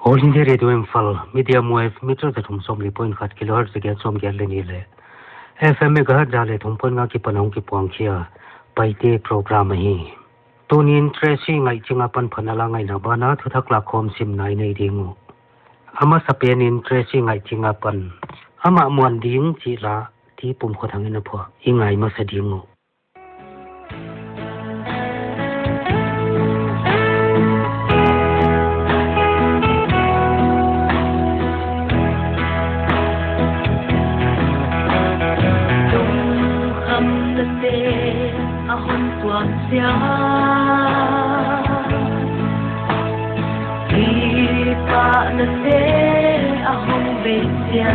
All India Radio Imphal, Medium Wave, Metro the Thum Som Point Khat Kilohertz again Som Galenile. FM Megahertz Dale Thumpon Naki Panong Kipong Kia, Paite Program Hi. Tunin Tracy Ngai Chingapan Panalangai Nabana to Taklakom Sim 980. Ama Sapianin Tracy Ngai Chingapan. Ama Muanding Chila, Tipum Kotanginapo, Ingai Masadingo. Ipa na se ahong besya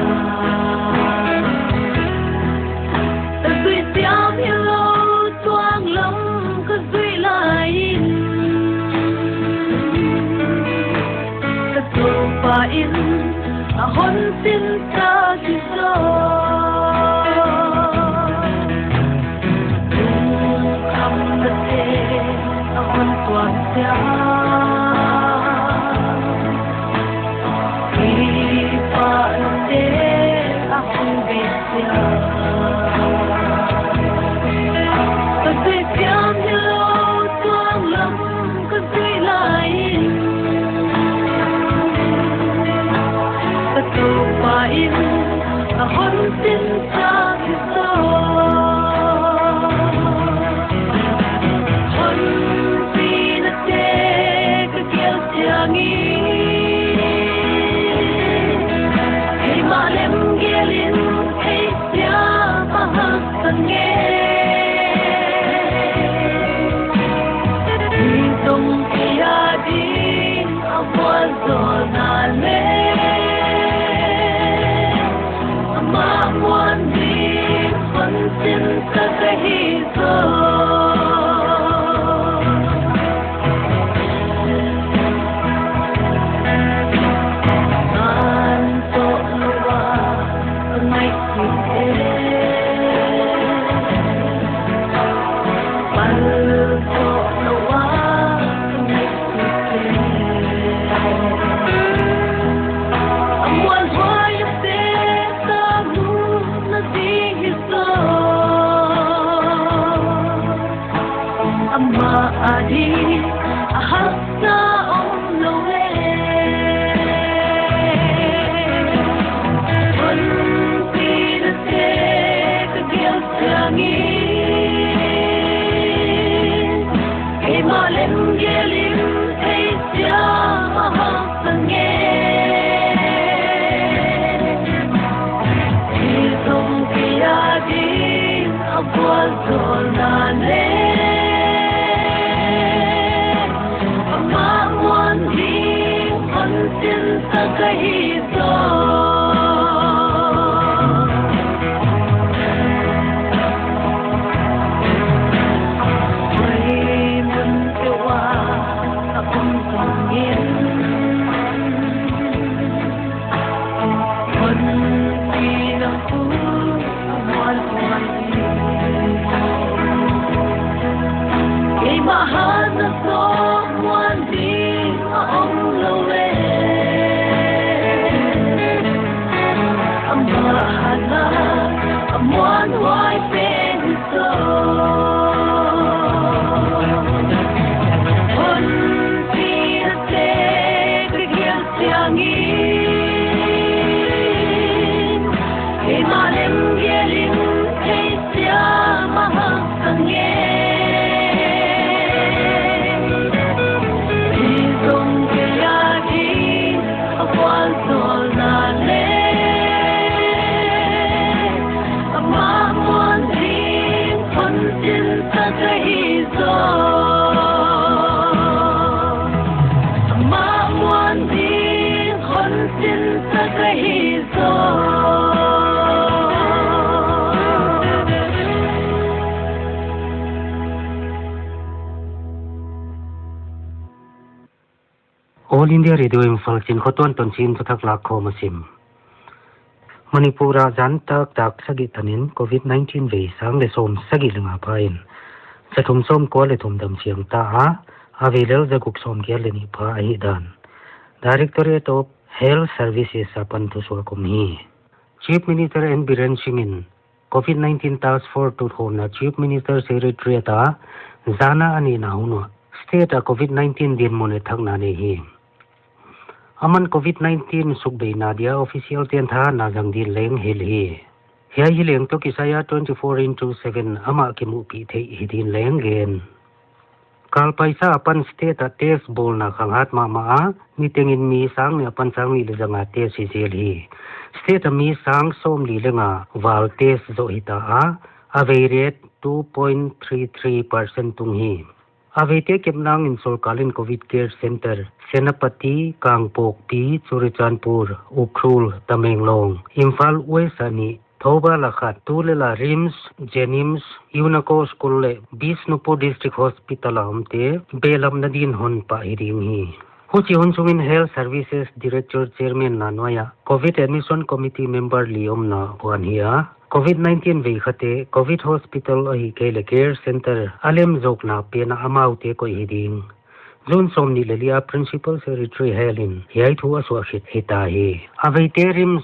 Tagui siam hello tuang lam kazui lain Katupain ahon sin sa kiso Tung na se ahon tuang siya All India Radio Imphal Chin Khoton Ton Chin Tuthak Lakho Masim Manipura Jan Tak Tak Sagi Tanin COVID-19 Ve Sang Le Som Sagi Linga Pain Sathum Som Ko Le Thum Dam Siang Ta A Avilel Zaguk Som Gel Ni Pa Ai Dan Directorate of Health Services apan tu suakom hi. Chief Minister N. Biren Singin COVID-19 Task Force to na Chief Minister Secretary ta zana ani na huno state a COVID-19 din mo ne thak na ne hi. Aman COVID-19 sukbei na dia official ten tha na jang din leng hil hi. Hiya hileng to kisaya 24/7 ama kimu pi the hidin leng gen. Kal paisa apan state a test bol na khangat ma meeting in mi sang ne apan sang ni le janga test si jel hi. State a mi sang som li lenga wal test zo hita a rate 2.33% tung hi. Avete kemnang in Solkalin COVID Care Center, Senapati, Kangpok, Pi, Churichanpur, Ukhrul, Tamenglong, Imphal West ani Thoba Lakhat, Tulela Rims, Jenims, Unaco School, Bisnupur District Hospital amte Belam Nadin hon pa hiring hi. Huchi Hunsungin Health Services Director Chairman Nanwaya, COVID Admission Committee Member Liom na buwan hiya. COVID-19 vekhate COVID Hospital ahi kele care center alem jok na pena amaute ko hiding. Zon somni lelia Principal Secretary Helin yai thu aswa hita hi. Avaite Rims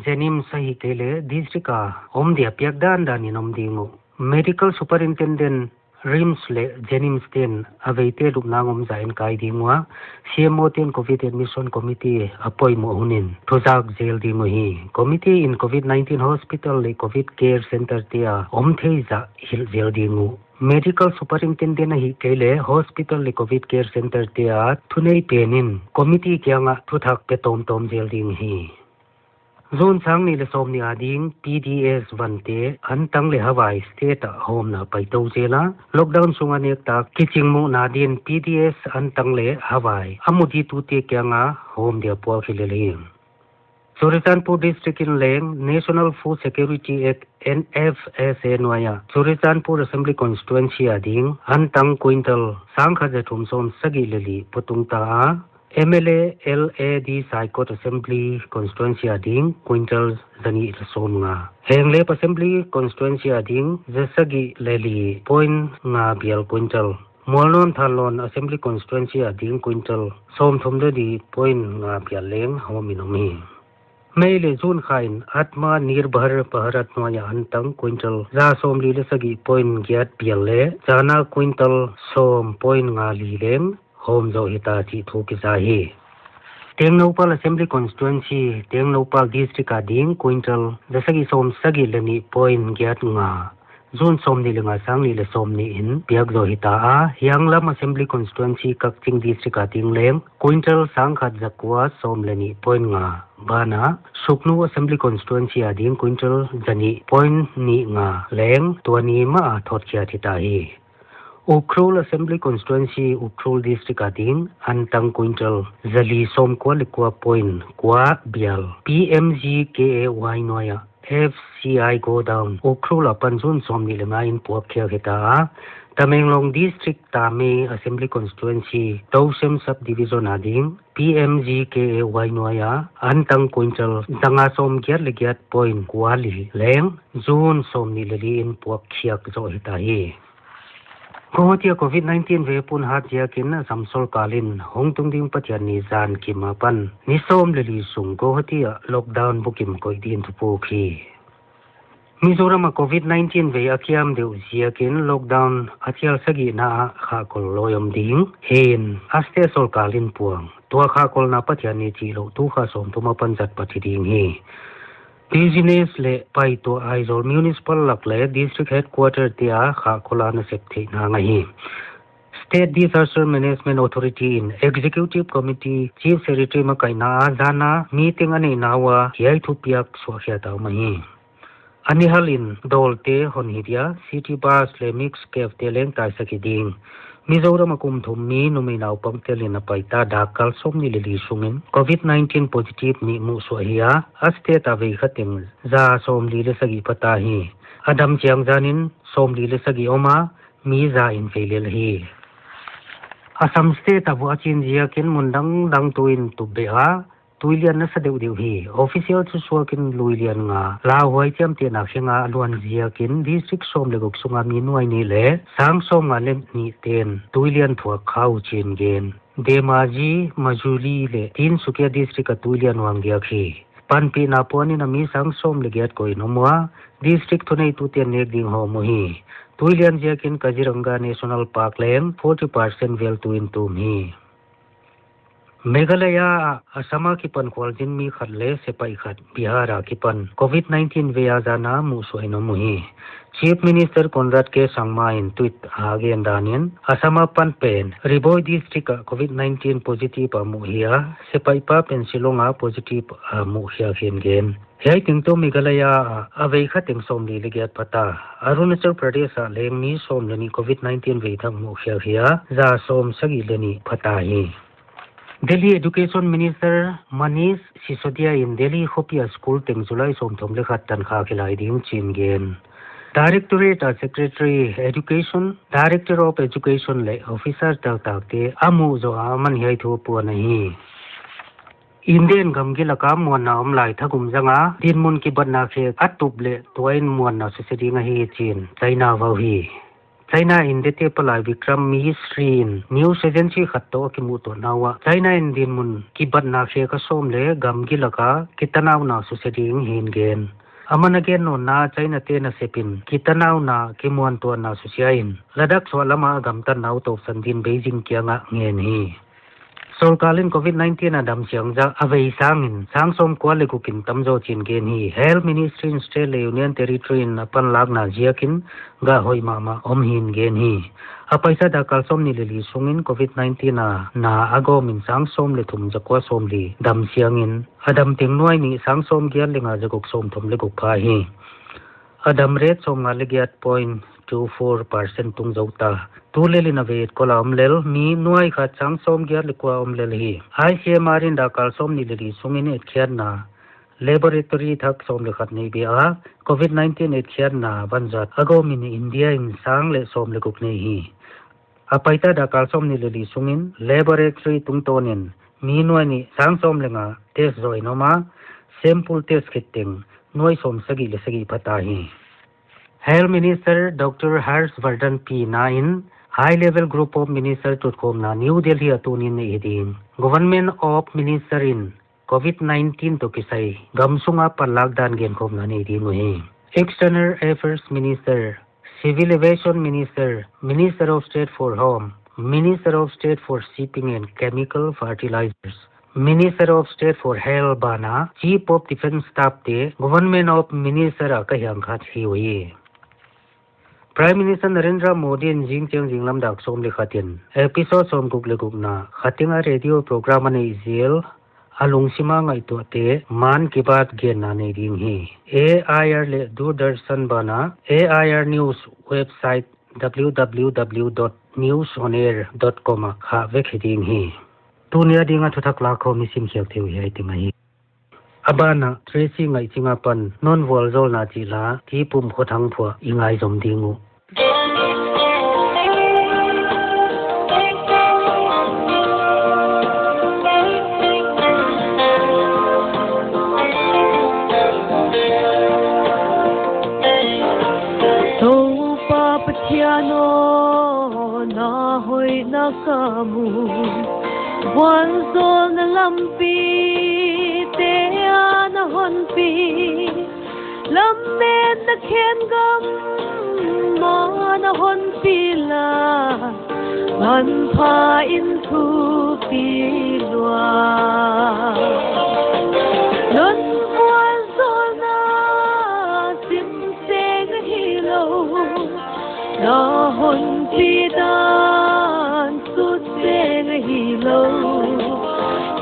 Jenim sahi kele distrika omdia piakdan dani nomdingu. Medical Superintendent Rims le Jenims ten avaite rupnangom zain kai dingwa CMO ten COVID Admission Committee appoint mo hunin thojak jail dingo hi. Committee in COVID-19 Hospital le COVID Care Center tia omthei za hil jail dingu. Medical Superintendent hi kele Hospital le COVID Care Center tia thunei penin committee kyanga thuthak pe tom jail ding hi. Zone sang ni le som ni ading PDS vante antang le Hawaii state home na paito jela lockdown sunga nek ta kiching mo na din PDS antang le Hawaii amudi tu te kyanga home dia po khilele Churichanpur district in leng National Food Security Act NFSA noya Churichanpur Assembly Constituency ading antang quintal sangkha je thumsom sagi leli putung ta MLA LAD Saikot Assembly Constituency ading quintal zani som nga hengle Assembly Constituency ading jasagi leli point nga bial quintal Molon Thalon Assembly Constituency ading quintal som thumde di point nga bial leng hominomi Meile Jun Khain Atma Nirbhar Bharat Noya Antang Quintal Za Som Lile Sagi Point Gyat Biale Jana Quintal Som Point Nga Lilem Home Zo Hitachi Thuki Zahi Tengnopal Assembly Constituency Tengnopal District Ading Quintal Zasagi Som Sagi Leni Point Gyat Nga Zun Som Nile Nga Sang Nile Som Ni In Piag Zo Hitaa Yanglam Assembly Constituency Kakching District Ading Leng Quintal Sangkhat Zakwa Som Leni Point Nga Bana Suknu Assembly Constituency ading quintal jani point ni nga leng tuani ma thot kya thitahi Ukhrul Assembly Constituency Ukhrul District ading antang quintal zali som ko likwa point kwa bial PMG KAY noya FCI go down Ukhrul apanjun som ni lenga in puak kya hita Tamenglong District Tame Assembly Constituency Tausem Subdivision ading PMG KAY noya antang quintal danga som gyat legiat point kwali leng zone som ni leli in puak khiak zo hitahi Kohotia COVID-19 vepun hat yakin samsol kalin hongtung ding patyan ni zan kimapan ni som leli sung kohotia lockdown bukim koidin tupukhi Mizoram COVID-19 ve akiam de usiakin lockdown atial sagi na kha kol loyom ding hen aste sol kalin puang tua kha kol na patyan ni chi lo tu kha som tuma panjat pathiding hi business le pai to Aizol municipal lakle district headquarter tia kha kolana sekthi na ngai State Disaster Management Authority in Executive Committee Chief Secretary makaina jana meeting ani nawa hiai thupiak sohya ta mai Anihalin dolte honhidia city bus le mix cave teleng tai sakiding Mizoram akum thummi numinaw pamtelin apaita dakal somni lili sungin COVID-19 positive ni mu sohia aste ta ve khatim za somli le sagi patahi adam chiang janin somli le sagi oma mi za in felel hi Assam state abu achin jia kin mundang dang tuin tubbeha Tuilian na sa deu hi official chu suakin luilian nga la huai cham te na khenga luan zia kin district som le gok sunga mi nuai ni le sang som nga lem ni ten tuilian thua khau chin gen Demaji Majuli le tin Sukia district atulian wangia khi panpi na poni na mi sang som legiat koi nomwa district thunei tutian nek ding ho muhi tuilian jakin Kaziranga National Park leng 40% vel tuin tum hi Meghalaya Asama ki pan kwaljin mi khatle sepai khat Bihara ki pan COVID-19 veya jana mu soino muhi Chief Minister Conrad K. Sangmain tweet again Danian Asama pan pen Riboy district COVID-19 positive amu hiya sepai pa pensilonga positive amu hiya gen Hei tingto Meghalaya avei khating somli legiat pata Arunachal Pradesh leng mi som leni COVID-19 veithang mu hiya za som sagi leni pata hi Delhi Education Minister Manish Sisodia in Delhi Hopia School Teng July som thom lekhat tan kha khilai ding chin gen Directorate Secretary Education Director of Education le Officer tak te amu zo aman hei thu pu nahi Indian gamgi lakam muanna omlai thagum janga dinmun ki banna khe atup le toin muanna susedi nga hi chin China wa hi China in the tepalai Vikram Mihistrin News Agency khatto ki muto nawa China in dinmun ki banna khe ka somle gamgi laka kitanaw na suseding hingen Aman again no na China te na sepin kitanaw na kimuan to na susyain ladak swalama gamtan naw to sandin Beijing kyanga ngen hi Solkalin COVID-19 adam siangja avei sangin sangsom kwale kukin tamjo chin gen hi Health Ministry in State Union Territory in Pan Lagna jiakin ga hoi mama omhin gen hi apaisa da kalsom ni lili sungin COVID-19 na ago min sangsom le thum jakwa somli dam siangin adam tingnuai ni sangsom gian lenga jagok som thum le gok pha hi adam rate som nga legiat 0.24% tung jauta tuleli na vet kolam lel mi nuai kha changsom gyar lekwa omlel hi ICMR in da kalsom ni leli sungin et khian na laboratory thak som lekhat nei bia COVID-19 et khian na banjat ago min India in sang le som lekuk nei hi apaita da kalsom ni leli sungin laboratory tungtonin mi nuai ni sangsom lenga test joinoma sample test kitting nuai som sagi le sagi pata hi Health Minister Dr. Harshvardhan P. Nain High-level group of ministers to come na New Delhi atunin ni idin. Government of Minister in COVID-19 to kisay gamsunga palagdan gen kom na ni idin muhi. External Affairs Minister, Civil Aviation Minister, Minister of State for Home, Minister of State for Shipping and Chemical Fertilizers, Minister of State for Health Bana, Chief of Defense Staff te Government of Minister akayang khat hi hui. Prime Minister Narendra Modi in Jingcheng Jinglam dak som lekhatin episode som guk leguk na khatinga radio program ane izil alung sima ngai to te man ki baat gen na ne ding hi AIR le Doordarshan bana AIR News website www.newsonair.com kha vekhiding hi tunia dinga thuthak la kho misim khiak theu hi tinga hi Abana Tracy ngai chinga pan non wol zol na chi la ti pum kho thang phwa ingai zom dingu To papatiano na hoy na kamu Wanzo na lampi na honpi lamme na khengam ma na honpi la man pha in thu pi lwa non wazona sim se hi lo na honpi dan su se hi lo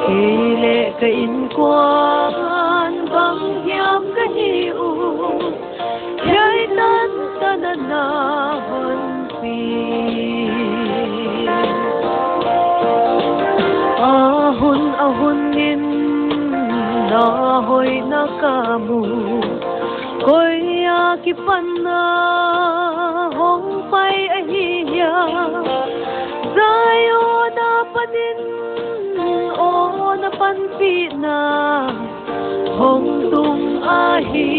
ile ka in kwan bang hiam ka hi u yai tan tan na hon pi ahun nin na hoi na kamu koya ki panna hong pai ahiya zayo na panin na panpi na hong tung ahi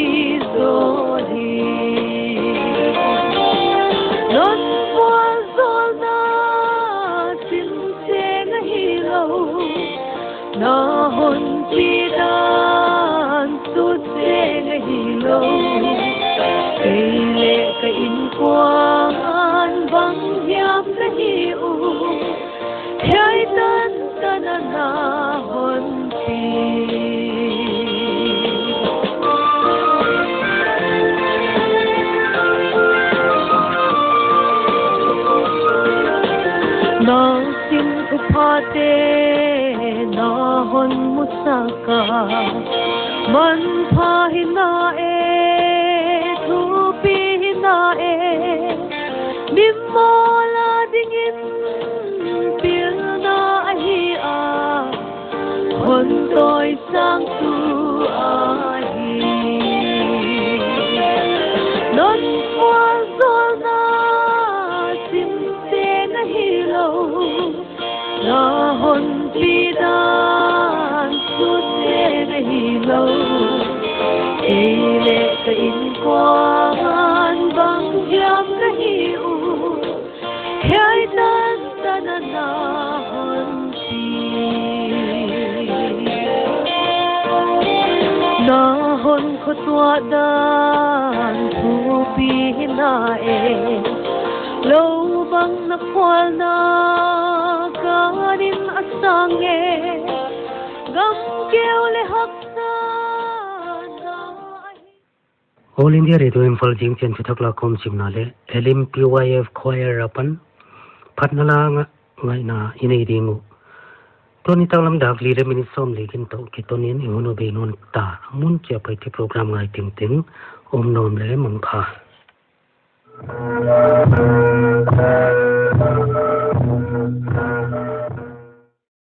zoli non po zol na sim se nahi na hon pi dan su se nga hi lo kay le ka in kwan bang hiam ka hi u yai tan ta na hon pi na sim upate na hon musaka man pha hina e thu pi hina e mimola dingin pil na hi a hon toi sang tu a hi non kwa zol na sim se na hi lo na hon pi dan su se na hi lo le ka in kwan bang hiam ka hi u khai tan ta na hon pi na hon ko tua dan thu pi na e lo bang na kwal na ka din asang e gam keu le hak sa na All India Radio Imphal jing chen chuthak la kom chimna le LMPYF choir rapan phatnala ngai na inei dingu toni talam dak li re mini som le kin to ki tonin ihono be non ta mun che pai ti program ngai ting ting om nom le mang pha